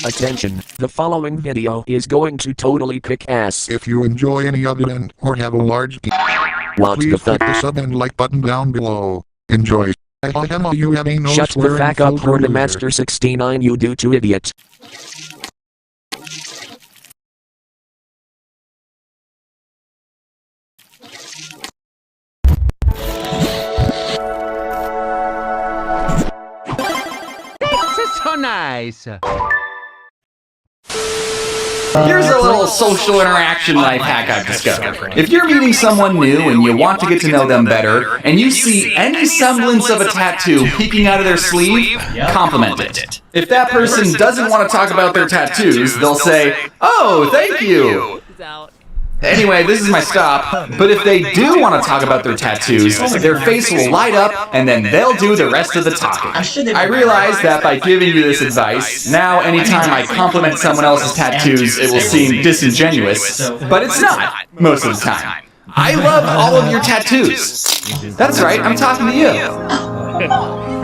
Attention, the following video is going to totally kick ass. If you enjoy any of it or have a large What the please fuck? click the sub and like button down below. Enjoy. You have a no Shut the swearing fuck up, filter Master 69, you do to idiot. So nice. Here's a little social interaction life hack I've discovered. If you're meeting someone new and you want to get to know them better, and you see any semblance of a tattoo peeking out of their sleeve, compliment it. If that person doesn't want to talk about their tattoos, they'll say, "Oh, thank you." Anyway, this is my stop, but if they do want to talk about their tattoos, their face will light up and then they'll do the rest of the talking. I realize that by giving you this advice, now anytime I compliment someone else's tattoos, it will seem disingenuous, but it's not, most of the time. I love all of your tattoos. That's right, I'm talking to you.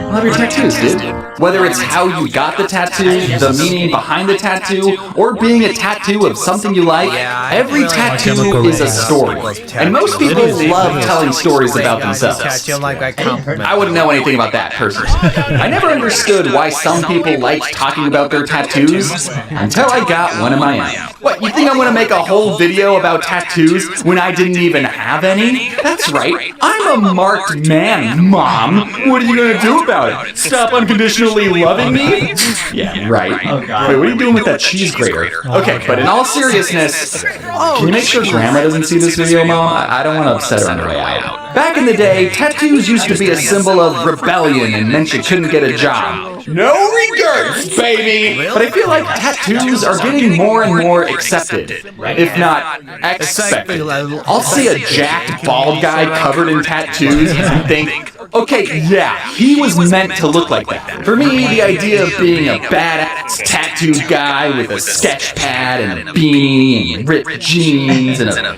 Love your tattoos, dude. Whether it's how you got the tattoo, the meaning behind the tattoo, or being a tattoo of something you like, every tattoo is a story. And most people love telling stories about themselves. I wouldn't know anything about that personally. I never understood why some people liked talking about their tattoos until I got one of my own. What, you think I'm gonna make a whole video about tattoos when I didn't even have any? That's right, I'm a marked man, Mom. What are you gonna do about it? Stop unconditionally loving me? Yeah, right. Wait, what are you doing with that cheese grater? Okay, but in all seriousness, can you make sure Grandma doesn't see this video, Mom? I don't want to upset her on the way out. Back in the day, tattoos used to be a symbol of rebellion and meant you couldn't get a job. No regrets, baby! But I feel like tattoos are getting more and more accepted, if not expected. I'll see a jacked, bald guy covered in tattoos and think, okay, yeah, he was meant to look like that. For me, the idea of being a badass tattooed guy with a sketch pad and a beanie and ripped jeans and a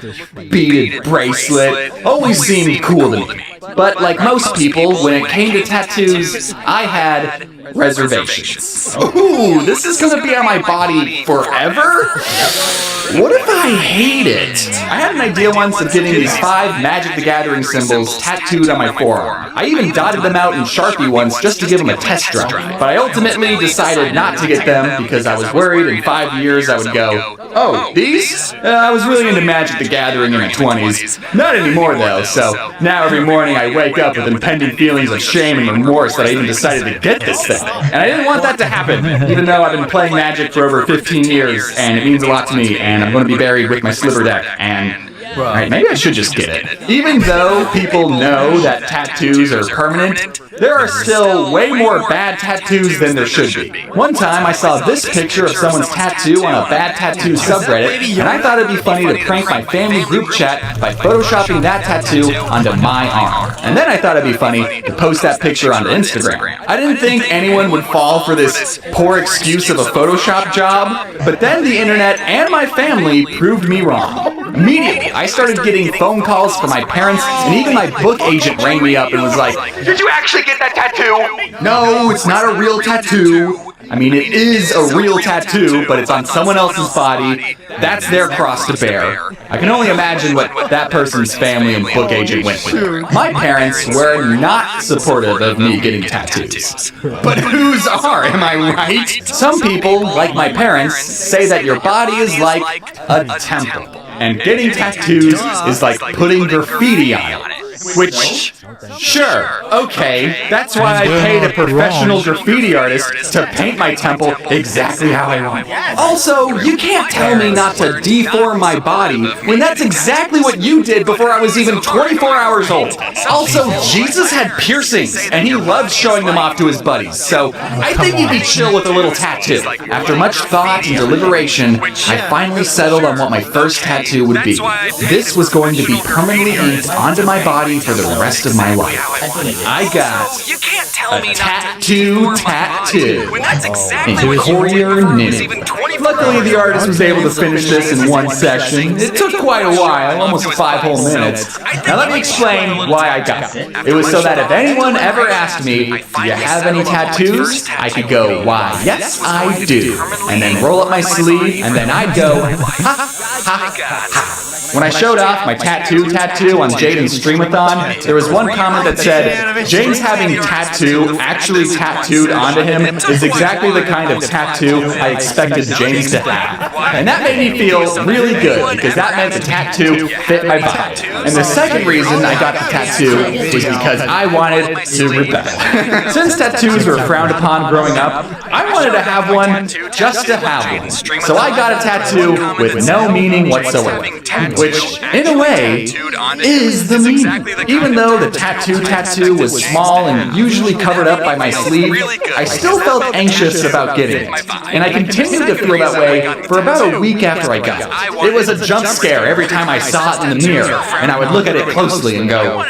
beaded bracelet always seemed cool to me. But like most people, when it came to tattoos, I had reservations. Ooh, this is gonna be on my body forever? What if I hate it? I had an idea once of getting these 5 Magic the Gathering symbols tattooed on my forearm. I even dotted them out in Sharpie once just to give them a test drive. But I ultimately decided not to get them because I was worried in 5 years I would go, oh, these? I was really into Magic the Gathering in my 20s. Not anymore though, so now every morning I wake up with impending feelings of shame and remorse that I even decided to get this thing. And I didn't want that to happen, even though I've been playing Magic for over 15 years and it means a lot to me, and I'm going to be buried with my sliver deck, and alright, maybe I should just get it. Even though people know that tattoos are permanent, there are still way more bad tattoos than there should be. One time I saw this picture of someone's tattoo on a bad tattoo subreddit, and I thought it'd be funny to prank my family group chat by photoshopping that tattoo onto my arm. And then I thought it'd be funny to post that picture onto Instagram. I didn't think anyone would fall for this poor excuse of a Photoshop job, but then the internet and my family proved me wrong. Immediately, I started getting phone calls from my parents, and even my book agent rang me up and was like, "Did you actually get that tattoo?" No, it's not a real tattoo. I mean, it is a real tattoo, but it's on someone else's body. That's their cross to bear. I can only imagine what that person's family and book agent went through. My parents were not supportive of me getting tattoos. But whose are, am I right? Some people, like my parents, say that your body is like a temple, and getting tattoos is like putting graffiti on it. Which, sure, okay, that's why I paid a professional graffiti artist to paint my temple exactly how I want. Also, you can't tell me not to deform my body when that's exactly what you did before I was even 24 hours old. Also, Jesus had piercings, and he loved showing them off to his buddies, so I think you'd be chill with a little tattoo. After much thought and deliberation, I finally settled on what my first tattoo would be. This was going to be permanently inked onto my body for the rest of my life. I got a tattoo in Courier Knitting. Luckily, the artist was able to finish this in one session. It took quite a while, almost 5 whole minutes. Now let me explain why I got it. It was so that if anyone ever asked me, do you have any tattoos? I could go, why, yes, I do. And then roll up my sleeve, and then I'd go, ha, ha, ha. When I showed off my tattoo on Jaden's Streamathon, there was one comment that said, James having tattoo actually tattooed onto him is exactly the kind of tattoo I expected James to have. And that made me feel really good, because that meant the tattoo fit my body. And the second reason I got the tattoo was because I wanted to rebel. Since tattoos were frowned upon growing up, I wanted to have one just to have one. So I got a tattoo with no meaning whatsoever. Which, in a way, is the meaning. Even though the tattoo was small and usually covered up by my sleeve, I still felt anxious about getting it. And I continued to feel that way for about a week after I got it. It was a jump scare every time I saw it in the mirror, and I would look at it closely and go,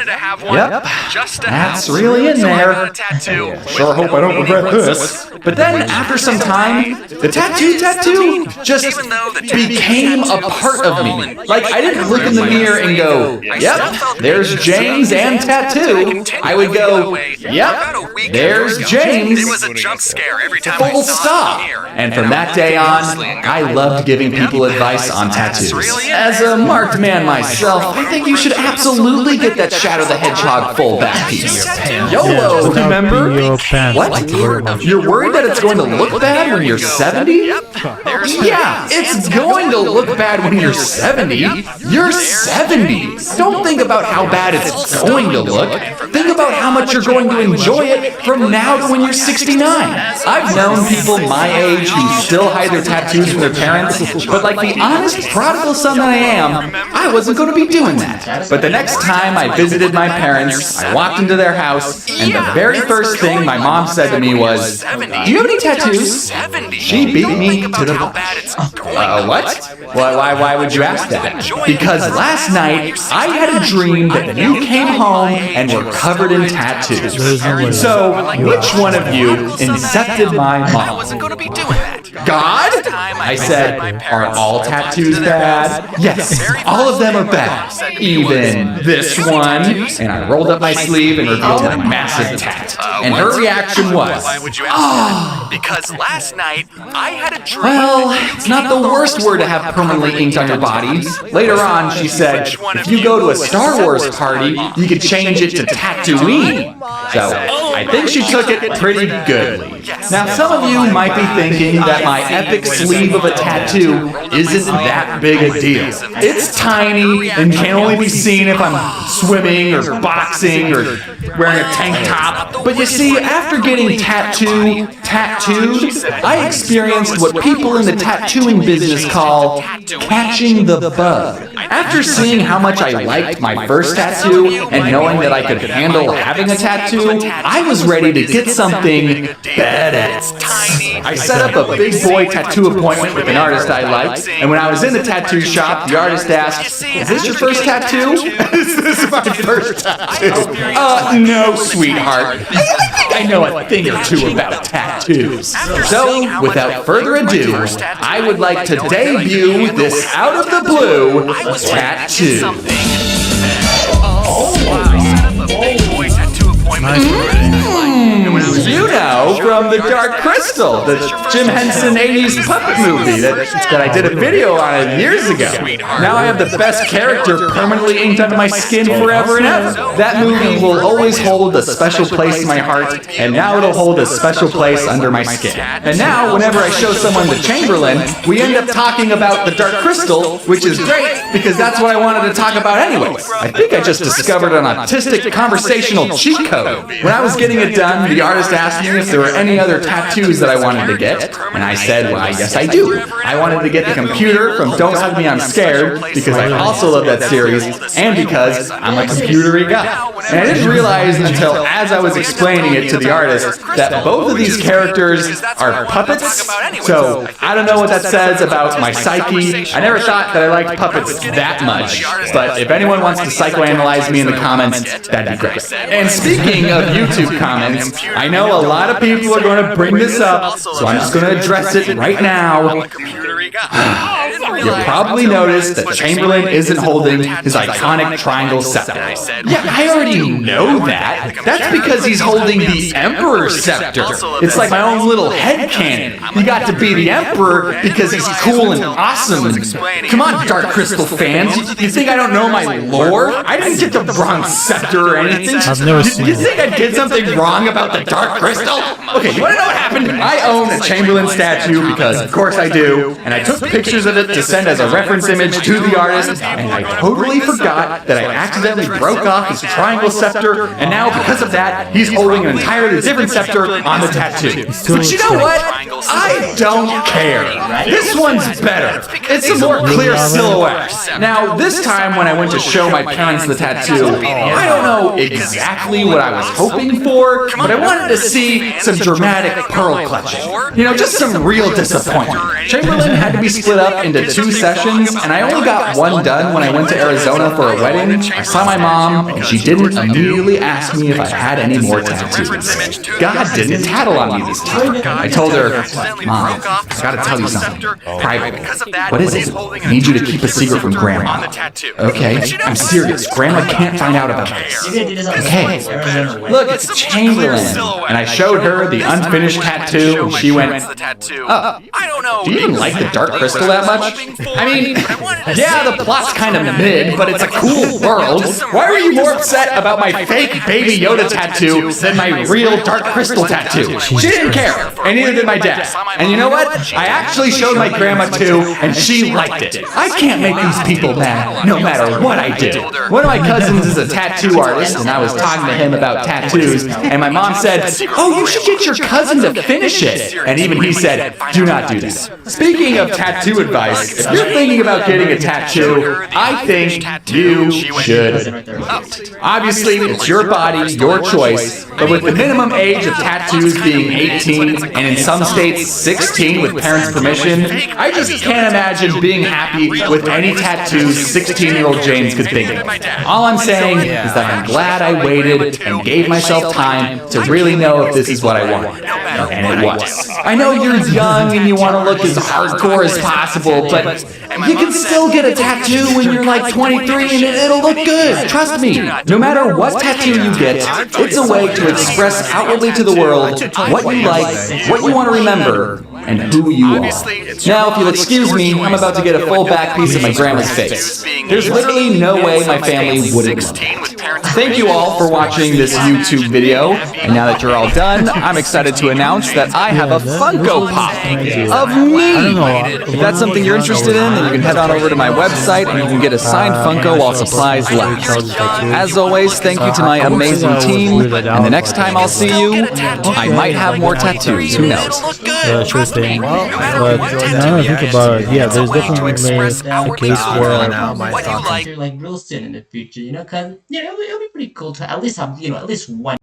yep, that's really in there. Sure hope I don't regret this. But then, after some time, the tattoo just became a part of me. Like, I didn't look in the mirror and go, yep, there's James and tattoo. I would go, yep, there's James. It was a jump scare every time Full stop. And from that day on, I loved giving people advice on tattoos. As a marked man myself, I think you should absolutely get that Shadow the Hedgehog full back piece. YOLO, remember? What? You're worried that it's going to look bad when you're 70? Yeah, it's going to look bad when you're 70. You're 70. Don't think about how bad it's going to look. Think about how much you're going to enjoy it from now to when you're 69. I've known people my age who still hide their tattoos from their parents, but like the honest prodigal son that I am, I wasn't going to be doing that. But the next time I visited my parents, I walked into their house, and the very first thing my mom said to me was, do you have any tattoos? She beat me to the punch. What? Why would you ask that? Because last night, I had a dream that you came home and were covered in tattoos. So, which one of you incepted my mom? God? I said, are all tattoos bad? Yes, all of them are bad. Even this one. And I rolled up my sleeve and revealed a massive tat. And her reaction was, oh, because last night I had a dream. Well, it's not the worst word to have permanently inked on your body. Later on, she said, if you go to a Star Wars party, you could change it to Tatooine. So, I think she took it pretty goodly. Now, some of you might be thinking that my epic sleeve of a tattoo isn't that big a deal. It's tiny and can only be seen if I'm swimming or boxing or wearing a tank top. But you see, after getting tattooed, I experienced what people in the tattooing business call catching the bug. After seeing how much I liked my first tattoo and knowing that I could handle having a tattoo, I was ready to get something badass. I set up a big boy tattoo appointment with an artist I liked, and when I was in the tattoo shop, the artist asked, is this your first tattoo? Is this my first tattoo? No, sweetheart. I know a thing or two about tattoos. So, without further ado, I would like to debut this out of the blue tattoo. You know, from the Dark Crystal, the Jim Henson 80s puppet movie that I did a video on it years ago. Now I have the best character permanently inked onto my skin forever and ever. That movie will always hold a special place in my heart, and now it'll hold a special place under my skin. And now, whenever I show someone the Chamberlain, we end up talking about the Dark Crystal, which is great, because that's what I wanted to talk about anyways. I think I just discovered an autistic conversational cheat code. When I was getting it done, the artist asked me if there were any other tattoos that I wanted to get, and I said, well, yes, I do. I wanted to get the computer from Don't Hug Me, I'm Scared, because I also love that series, and because I'm a computery guy. And I didn't realize until as I was explaining it to the artist that both of these characters are puppets, so I don't know what that says about my psyche. I never thought that I liked puppets that much, but if anyone wants to psychoanalyze me in the comments, that'd be great. And speaking of YouTube comments, I know a lot of people are going to bring this up, so I'm just going to address it right now. you got? I didn't You realize probably until noticed that was Chamberlain explaining isn't his holding tattoo his iconic triangle scepter. I said, Yeah, I already know that. That's because he's holding the Emperor's scepter. It's like my own little headcanon. He got to be the Emperor because he's cool and awesome. Come on, Dark Crystal fans. You think I don't know my lore? I didn't get the wrong scepter or anything. I've never seen You it. think I did something wrong about the Dark Crystal? Okay, you want to know what happened? I own a Chamberlain statue because, of course, I do, and I took pictures of it to send as a reference image to the artist, and I totally forgot that I accidentally broke off his triangle scepter, and now, because of that, he's holding an entirely different scepter on the tattoo. But you know what? I don't care. This one's better. It's a more clear silhouette. Now, this time when I went to show my parents the tattoo, I don't know exactly what I was hoping for, but I wanted to see some dramatic pearl clutching. You know, just some real disappointment. Chamberlain had to be split up into 2 sessions, and I only got one done when I went to Arizona for a wedding. I saw my mom, and she didn't immediately ask me if I had any more tattoos. God didn't tattle on me this time. I told her, Mom, I gotta tell you something. Privately. What is it? I need you to keep a secret from Grandma. Okay, I'm serious. Grandma can't find out about this. Okay. Look, it's Chamberlain. And I showed her the unfinished tattoo, and she went, oh, do you even like the Dark Crystal that much? I mean, yeah, the plot's kind of mid, but it's a cool world. Why were you more upset about my fake Baby Yoda tattoo than my real Dark Crystal tattoo? She didn't care, and neither did my dad. And you know what? I actually showed my grandma too, and she liked it. I can't make these people mad, no matter what I do. One of my cousins is a tattoo artist, and I was talking to him about tattoos, and my mom said, oh, you should get your cousin to finish it. And even he said, do not do that. Speaking of tattoo advice, if you're thinking about getting a tattoo, I think you should. Obviously, it's your body, your choice, but with the minimum age of tattoos being 18, and in some states 16 with parents' permission, I just can't imagine being happy with any tattoos 16-year-old James could think of. All I'm saying is that I'm glad I waited and gave myself time to really know if this is what I want. And it was. I know you're young and you want to look as hardcore as possible, but you can still get a tattoo when you're like 23 and it'll look good. Trust me. No matter what tattoo you get, it's a way to express outwardly to the world what you like, what you want to remember, and who you are. Now, if you'll excuse me, I'm about to get a full back piece of my grandma's face. There's literally no way my family wouldn't know. Thank you all for watching this YouTube video, and now that you're all done, I'm excited to announce that I have a Funko Pop of me. If that's something you're interested in, then you can head on over to my website and you can get a signed Funko while supplies last. As always, thank you to my amazing team, and the next time I'll see you, I might have more tattoos, who knows? Sure thing. But now I think about it, yeah, there's definitely a case where like real soon in the future, you know, because it'll be pretty cool to at least have, at least one